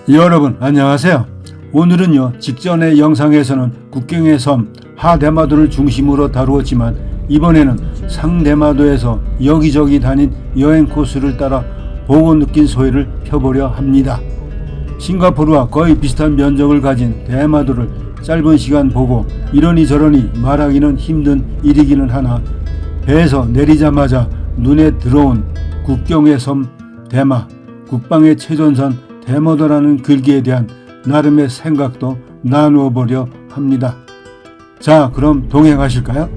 여러분 안녕하세요. 오늘은요, 직전의 영상에서는 국경의 섬 하대마도를 중심으로 다루었지만 이번에는 상대마도에서 여기저기 다닌 여행 코스를 따라 보고 느낀 소회를 펴보려 합니다. 싱가포르와 거의 비슷한 면적을 가진 대마도를 짧은 시간 보고 이러니 저러니 말하기는 힘든 일이기는 하나, 배에서 내리자마자 눈에 들어온 국경의 섬 대마, 국방의 최전선 대마도라는 글귀에 대한 나름의 생각도 나누어 보려 합니다. 자, 그럼 동행하실까요?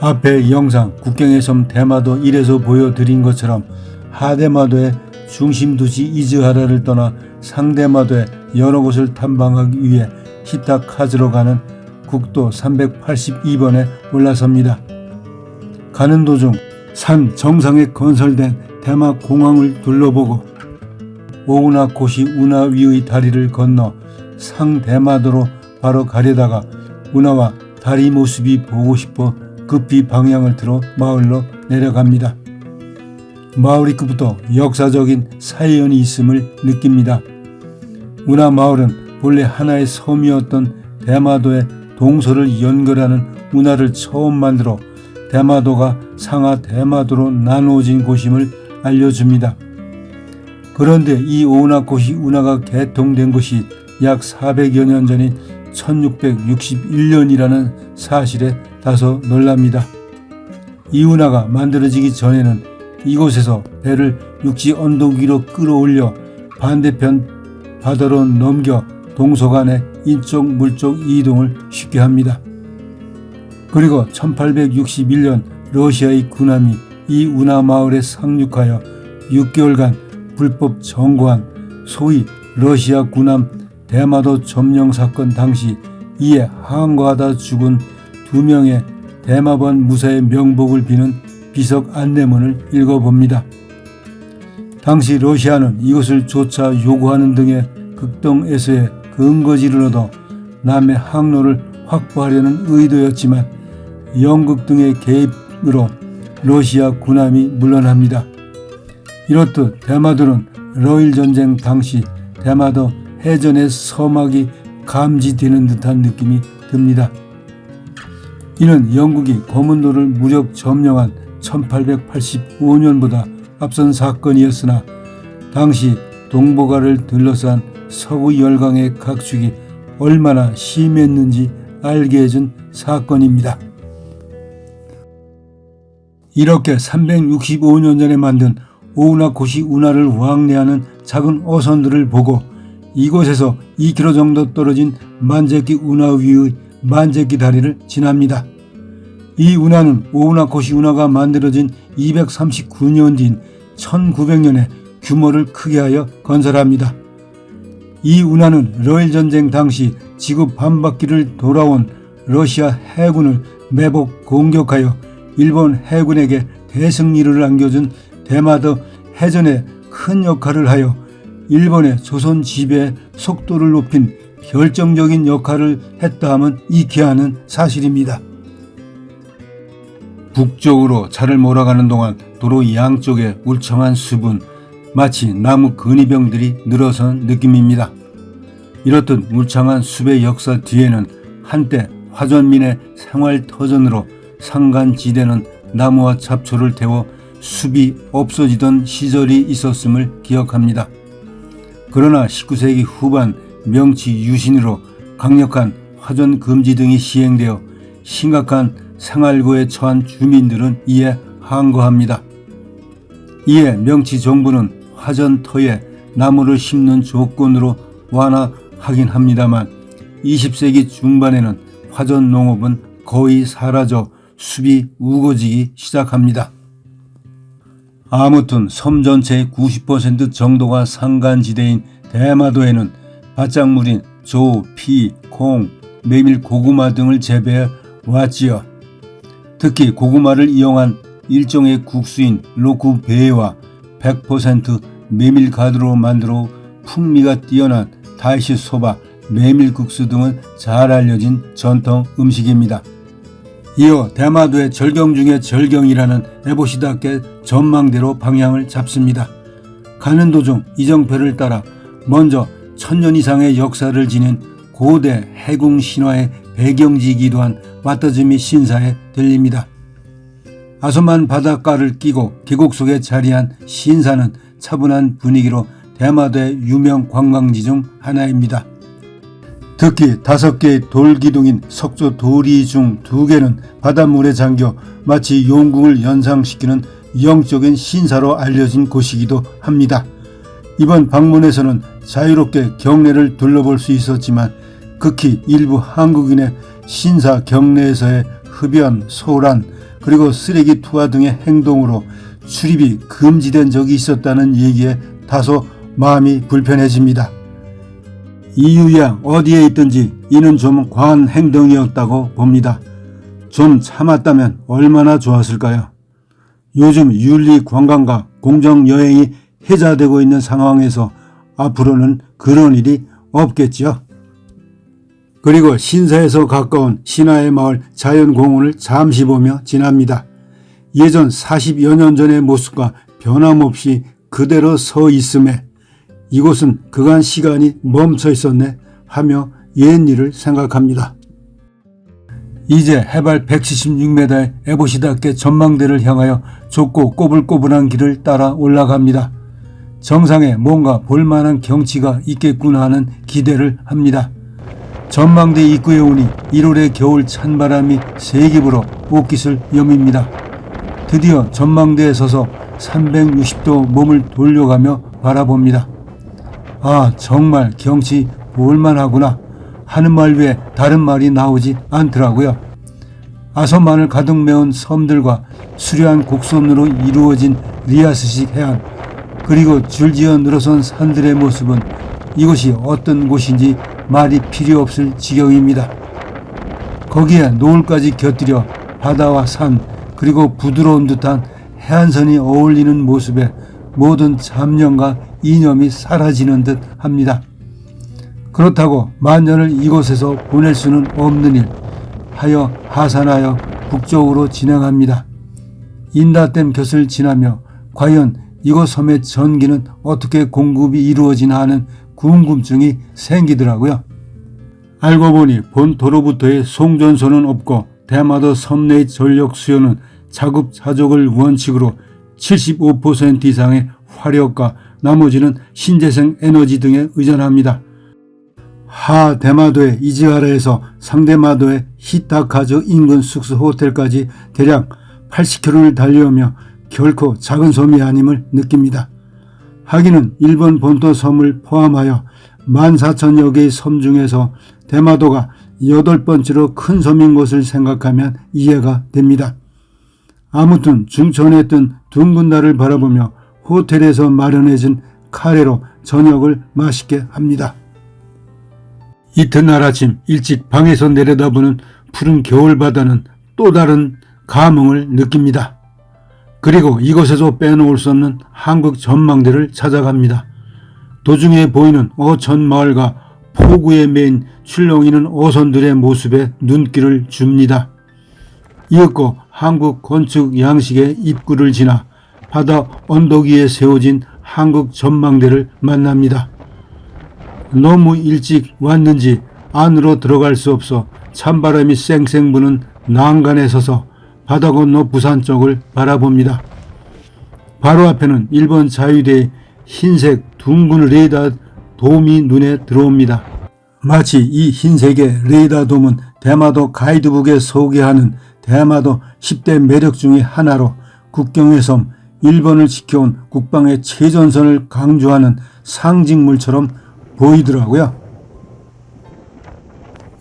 앞에 영상 국경의 섬 대마도 1에서 보여드린 것처럼 하대마도의 중심 도시 이즈하라를 떠나 상대마도의 여러 곳을 탐방하기 위해 히타카즈로 가는 국도 382번에 올라섭니다. 가는 도중 산 정상에 건설된 대마 공항을 둘러보고 오우나코시 운하위의 다리를 건너 상대마도로 바로 가려다가 운하와 다리 모습이 보고 싶어 급히 방향을 틀어 마을로 내려갑니다. 마을 입구부터 역사적인 사연이 있음을 느낍니다. 운하 마을은 본래 하나의 섬이었던 대마도의 동서를 연결하는 운하를 처음 만들어 대마도가 상하 대마도로 나누어진 곳임을 알려줍니다. 그런데 이 오우나코시 운하가 개통된 것이 약 400여 년 전인 1661년이라는 사실에 다소 놀랍니다. 이 운하가 만들어지기 전에는 이곳에서 배를 육지 언덕 위로 끌어올려 반대편 바다로 넘겨 동서 간의 인적 물적 이동을 쉽게 합니다. 그리고 1861년 러시아의 군함이 이 운하 마을에 상륙하여 6개월간 불법 점거한 소위 러시아 군함 대마도 점령 사건 당시 이에 항거하다 죽은 2명의 대마번 무사의 명복을 비는 비석 안내문을 읽어봅니다. 당시 러시아는 이것을 조차 요구하는 등의 극동에서의 근거지를 얻어 남의 항로를 확보하려는 의도였지만 영국 등의 개입으로 러시아 군함이 물러납니다. 이렇듯 대마도는 러일전쟁 당시 대마도 해전의 서막이 감지되는 듯한 느낌이 듭니다. 이는 영국이 거문도를 무력 점령한 1885년보다 앞선 사건이었으나 당시 동북아를 둘러싼 서구 열강의 각축이 얼마나 심했는지 알게 해준 사건입니다. 이렇게 365년 전에 만든 오우나코시 운하를 왕래하는 작은 어선들을 보고 이곳에서 2km 정도 떨어진 만제키 운하 위의 만제키 다리를 지납니다. 이 운하는 오우나코시 운하가 만들어진 239년 뒤인 1900년에 규모를 크게 하여 건설합니다. 이 운하는 러일전쟁 당시 지구 반바퀴를 돌아온 러시아 해군을 매복 공격하여 일본 해군에게 대승리를 안겨준 대마도 해전에 큰 역할을 하여 일본의 조선 지배의 속도를 높인 결정적인 역할을 했다 하면 익히 하는 사실입니다. 북쪽으로 차를 몰아가는 동안 도로 양쪽에 울창한 숲은 마치 나무 근위병들이 늘어선 느낌입니다. 이렇듯 울창한 숲의 역사 뒤에는 한때 화전민의 생활터전으로 산간지대는 나무와 잡초를 태워 숲이 없어지던 시절이 있었음을 기억합니다. 그러나 19세기 후반 명치 유신으로 강력한 화전 금지 등이 시행되어 심각한 생활고에 처한 주민들은 이에 항거합니다. 이에 명치 정부는 화전터에 나무를 심는 조건으로 완화하긴 합니다만 20세기 중반에는 화전 농업은 거의 사라져 숲이 우거지기 시작합니다. 아무튼 섬 전체의 90% 정도가 산간지대인 대마도에는 바짝물인 조, 피, 콩, 메밀, 고구마 등을 재배해 왔지요. 특히 고구마를 이용한 일종의 국수인 로쿠베와 100% 메밀가루로 만들어 풍미가 뛰어난 다이시소바, 메밀국수 등은 잘 알려진 전통 음식입니다. 이어 대마도의 절경 중의 절경이라는 에보시다께 전망대로 방향을 잡습니다. 가는 도중 이정표를 따라 먼저 1000년 이상의 역사를 지닌 고대 해궁 신화의 배경지이기도 한 와타즈미 신사에 들립니다. 아소만 바닷가를 끼고 계곡 속에 자리한 신사는 차분한 분위기로 대마도의 유명 관광지 중 하나입니다. 특히 5개의 돌기둥인 석조 도리 중 2개는 바닷물에 잠겨 마치 용궁을 연상시키는 영적인 신사로 알려진 곳이기도 합니다. 이번 방문에서는 자유롭게 경내를 둘러볼 수 있었지만 극히 일부 한국인의 신사 경내에서의 흡연, 소란, 그리고 쓰레기 투하 등의 행동으로 출입이 금지된 적이 있었다는 얘기에 다소 마음이 불편해집니다. 이유야 어디에 있든지 이는 좀 과한 행동이었다고 봅니다. 좀 참았다면 얼마나 좋았을까요? 요즘 윤리 관광과 공정 여행이 해자되고 있는 상황에서 앞으로는 그런 일이 없겠죠. 그리고 신사에서 가까운 신화의 마을 자연공원을 잠시 보며 지납니다. 예전 40여 년 전의 모습과 변함없이 그대로 서 있음에 이곳은 그간 시간이 멈춰 있었네 하며 옛일을 생각합니다. 이제 해발 176m의 에보시다께 전망대를 향하여 좁고 꼬불꼬불한 길을 따라 올라갑니다. 정상에 뭔가 볼만한 경치가 있겠구나 하는 기대를 합니다. 전망대 입구에 오니 1월의 겨울 찬바람이 세게 불어 옷깃을 여밉니다. 드디어 전망대에 서서 360도 몸을 돌려가며 바라봅니다. 아, 정말 경치 볼만하구나 하는 말 외에 다른 말이 나오지 않더라고요. 아소만을 가득 메운 섬들과 수려한 곡선으로 이루어진 리아스식 해안, 그리고 줄지어 늘어선 산들의 모습은 이곳이 어떤 곳인지 말이 필요 없을 지경입니다. 거기에 노을까지 곁들여 바다와 산, 그리고 부드러운 듯한 해안선이 어울리는 모습에 모든 잡념과 이념이 사라지는 듯 합니다. 그렇다고 만년을 이곳에서 보낼 수는 없는 일 하여 하산하여 북쪽으로 진행합니다. 인다댐 곁을 지나며 과연 이곳 섬의 전기는 어떻게 공급이 이루어지나 하는 궁금증이 생기더라고요. 알고 보니 본 도로부터의 송전소는 없고 대마도 섬 내의 전력 수요는 자급자족을 원칙으로 75% 이상의 화력과 나머지는 신재생 에너지 등에 의존합니다. 하 대마도의 이지하라에서 상대마도의 히타카즈 인근 숙소 호텔까지 대략 80km를 달려오며 결코 작은 섬이 아님을 느낍니다. 하기는 일본 본토 섬을 포함하여 14,000여 개의 섬 중에서 대마도가 8번째로 큰 섬인 것을 생각하면 이해가 됩니다. 아무튼 중천에 뜬 둥근 달을 바라보며 호텔에서 마련해진 카레로 저녁을 맛있게 합니다. 이튿날 아침 일찍 방에서 내려다보는 푸른 겨울바다는 또 다른 감흥을 느낍니다. 그리고 이곳에서 빼놓을 수 없는 한국 전망대를 찾아갑니다. 도중에 보이는 어촌마을과 포구에 매인 출렁이는 어선들의 모습에 눈길을 줍니다. 이윽고 한국 건축 양식의 입구를 지나 바다 언덕 위에 세워진 한국 전망대를 만납니다. 너무 일찍 왔는지 안으로 들어갈 수 없어 찬바람이 쌩쌩 부는 난간에 서서 바다 건너 부산 쪽을 바라봅니다. 바로 앞에는 일본 자유대의 흰색 둥근 레이더 돔이 눈에 들어옵니다. 마치 이 흰색의 레이더 돔은 대마도 가이드북에 소개하는 대마도 10대 매력 중의 하나로 국경의 섬, 일본을 지켜온 국방의 최전선을 강조하는 상징물처럼 보이더라고요.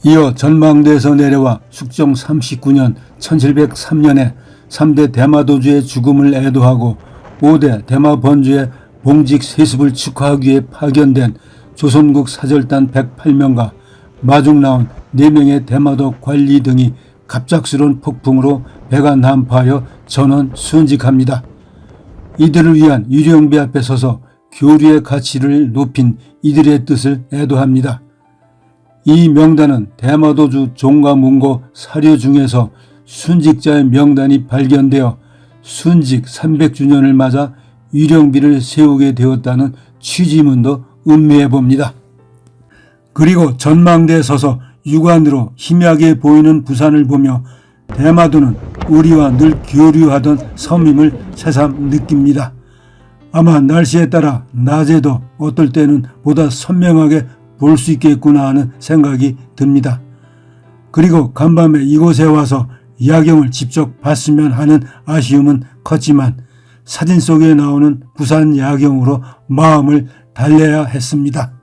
이어 전망대에서 내려와 숙종 39년 1703년에 3대 대마도주의 죽음을 애도하고 5대 대마번주의 봉직 세습을 축하하기 위해 파견된 조선국 사절단 108명과 마중 나온 4명의 대마도 관리 등이 갑작스러운 폭풍으로 배가 난파하여 전원 순직합니다. 이들을 위한 유령비 앞에 서서 교류의 가치를 높인 이들의 뜻을 애도합니다. 이 명단은 대마도주 종가문고 사료 중에서 순직자의 명단이 발견되어 순직 300주년을 맞아 위령비를 세우게 되었다는 취지문도 음미해 봅니다. 그리고 전망대에 서서 육안으로 희미하게 보이는 부산을 보며 대마도는 우리와 늘 교류하던 섬임을 새삼 느낍니다. 아마 날씨에 따라 낮에도 어떨 때는 보다 선명하게 볼 수 있겠구나 하는 생각이 듭니다. 그리고 간밤에 이곳에 와서 야경을 직접 봤으면 하는 아쉬움은 컸지만 사진 속에 나오는 부산 야경으로 마음을 달래야 했습니다.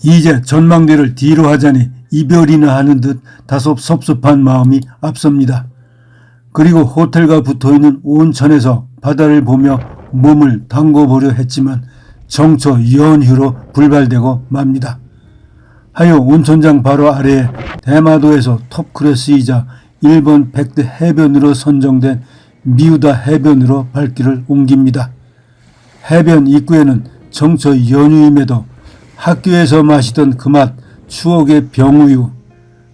이제 전망대를 뒤로 하자니 이별이나 하는 듯 다소 섭섭한 마음이 앞섭니다. 그리고 호텔과 붙어있는 온천에서 바다를 보며 몸을 담궈보려 했지만 정처 연휴로 불발되고 맙니다. 하여 온천장 바로 아래에 대마도에서 톱클래스이자 일본 100대 해변으로 선정된 미우다 해변으로 발길을 옮깁니다. 해변 입구에는 정처 연휴임에도 학교에서 마시던 그 맛 추억의 병우유,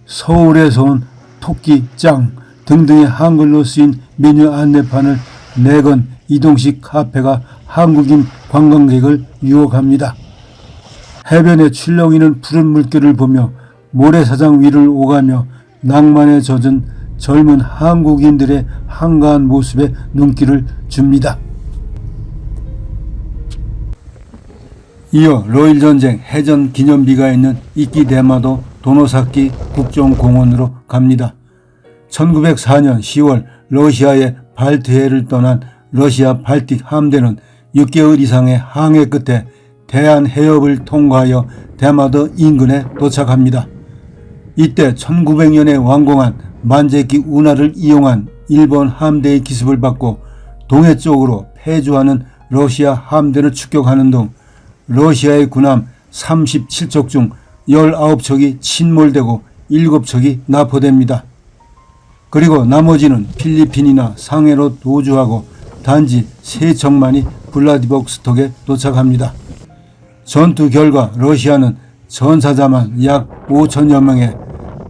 서울에서 온 토끼짱 등등의 한글로 쓰인 메뉴 안내판을 내건 이동식 카페가 한국인 관광객을 유혹합니다. 해변에 출렁이는 푸른 물결을 보며 모래사장 위를 오가며 낭만에 젖은 젊은 한국인들의 한가한 모습에 눈길을 줍니다. 이어 러일전쟁 해전 기념비가 있는 이끼 대마도 도노사키 국정공원으로 갑니다. 1904년 10월 러시아의 발트해를 떠난 러시아 발틱 함대는 6개월 이상의 항해 끝에 대한해협을 통과하여 대마도 인근에 도착합니다. 이때 1900년에 완공한 만재기 운하를 이용한 일본 함대의 기습을 받고 동해 쪽으로 패주하는 러시아 함대를 추격하는 등 러시아의 군함 37척 중 19척이 침몰되고 7척이 납포됩니다. 그리고 나머지는 필리핀이나 상해로 도주하고 단지 3척만이 블라디보스톡에 도착합니다. 전투 결과 러시아는 전사자만 약 5천여 명에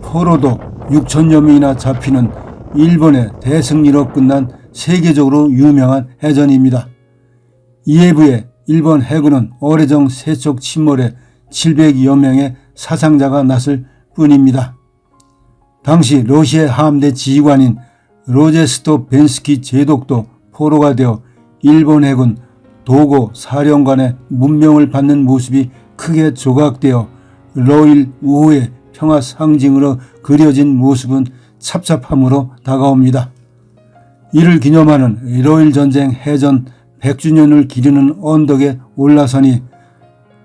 포로도 6천여 명이나 잡히는 일본의 대승리로 끝난 세계적으로 유명한 해전입니다. 이에 비해 일본 해군은 어뢰정 3척 침몰에 700여 명의 사상자가 났을 뿐입니다. 당시 러시아 함대 지휘관인 로제스토 벤스키 제독도 포로가 되어 일본 해군 도고 사령관의 문명을 받는 모습이 크게 조각되어 러일 우호의 평화 상징으로 그려진 모습은 찹찹함으로 다가옵니다. 이를 기념하는 러일 전쟁 해전 100주년을 기리는 언덕에 올라서니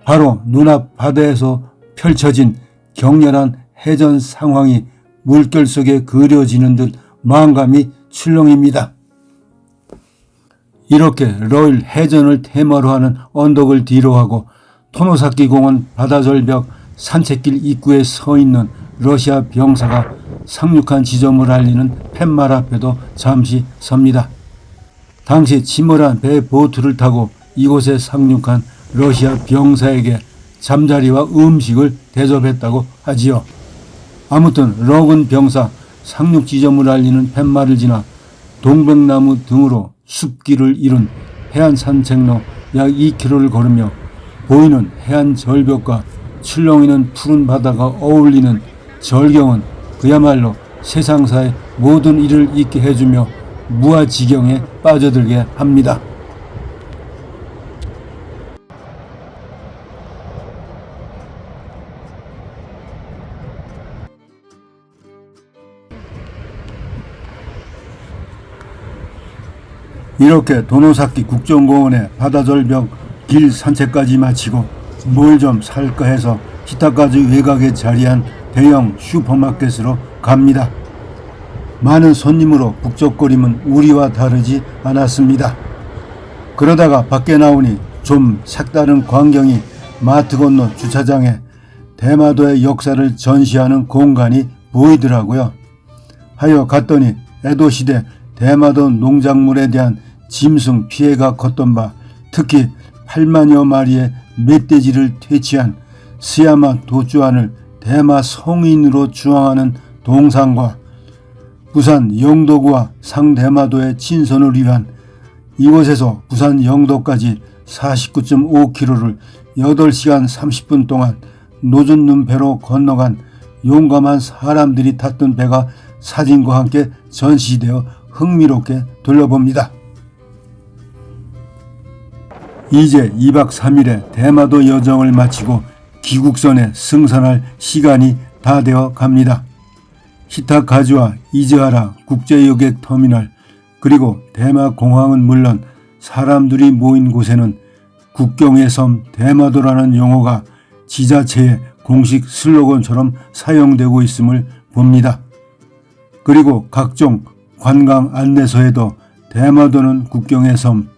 바로 눈앞 바다에서 펼쳐진 격렬한 해전 상황이 물결 속에 그려지는 듯 망감이 출렁입니다. 이렇게 러일 해전을 테마로 하는 언덕을 뒤로하고 토노사키 공원 바다절벽 산책길 입구에 서 있는 러시아 병사가 상륙한 지점을 알리는 팻말 앞에도 잠시 섭니다. 당시 침몰한 배 보트를 타고 이곳에 상륙한 러시아 병사에게 잠자리와 음식을 대접했다고 하지요. 아무튼 러군 병사 상륙 지점을 알리는 팻말을 지나 동백나무 등으로 숲길을 이룬 해안 산책로 약 2km를 걸으며 보이는 해안 절벽과 출렁이는 푸른 바다가 어울리는 절경은 그야말로 세상사의 모든 일을 잊게 해주며 무아지경에 빠져들게 합니다. 이렇게 도노사키 국정공원의 바다절벽 길 산책까지 마치고 뭘 좀 살까 해서 히타카즈 외곽에 자리한 대형 슈퍼마켓으로 갑니다. 많은 손님으로 북적거림은 우리와 다르지 않았습니다. 그러다가 밖에 나오니 좀 색다른 광경이 마트 건너 주차장에 대마도의 역사를 전시하는 공간이 보이더라고요. 하여 갔더니 에도시대 대마도 농작물에 대한 짐승 피해가 컸던 바 특히 8만여 마리의 멧돼지를 퇴치한 스야마 도주안을 대마 성인으로 주항하는 동상과 부산 영도구와 상대마도의 친선을 위한 이곳에서 부산 영도까지 49.5km를 8시간 30분 동안 노젓는 배로 건너간 용감한 사람들이 탔던 배가 사진과 함께 전시되어 흥미롭게 돌려봅니다. 이제 2박 3일의 대마도 여정을 마치고 귀국선에 승선할 시간이 다 되어 갑니다. 히타카즈와 이즈하라 국제여객 터미널 그리고 대마공항은 물론 사람들이 모인 곳에는 국경의 섬 대마도라는 용어가 지자체의 공식 슬로건처럼 사용되고 있음을 봅니다. 그리고 각종 관광 안내소에도 대마도는 국경의 섬,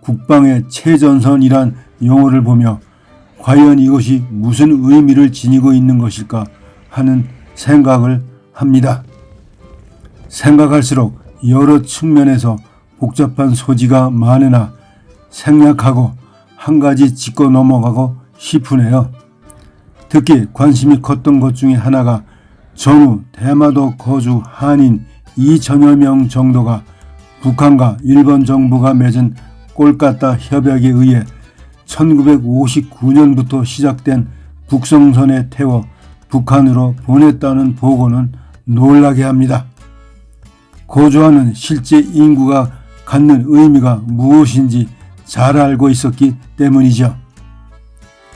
국방의 최전선이란 용어를 보며 과연 이것이 무슨 의미를 지니고 있는 것일까 하는 생각을 합니다. 생각할수록 여러 측면에서 복잡한 소지가 많으나 생략하고 한 가지 짚고 넘어가고 싶으네요. 특히 관심이 컸던 것 중에 하나가 전후 대마도 거주 한인 2천여 명 정도가 북한과 일본 정부가 맺은 꼴까따 협약에 의해 1959년부터 시작된 북송선에 태워 북한으로 보냈다는 보고는 놀라게 합니다. 거주하는 실제 인구가 갖는 의미가 무엇인지 잘 알고 있었기 때문이죠.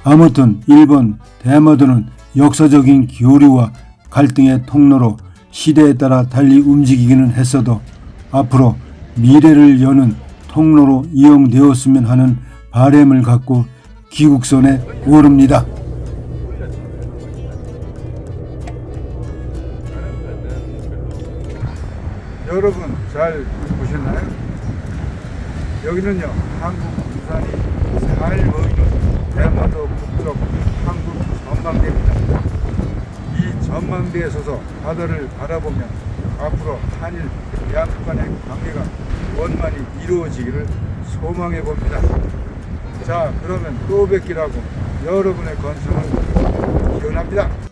아무튼 일본 대마도는 역사적인 교류와 갈등의 통로로 시대에 따라 달리 움직이기는 했어도 앞으로 미래를 여는 통로로 이용되었으면 하는 바람을 갖고 귀국선에 오릅니다. 여러분 잘 보셨나요? 여기는요 한국 부산이 잘 보이는 대마도 북쪽 한국 전망대입니다. 이 전망대에 서서 바다를 바라보면 앞으로 한일 양국 간의 관계가 원만히 이루어지기를 소망해 봅니다. 자, 그러면 또 뵙기라고 여러분의 건승을 기원합니다.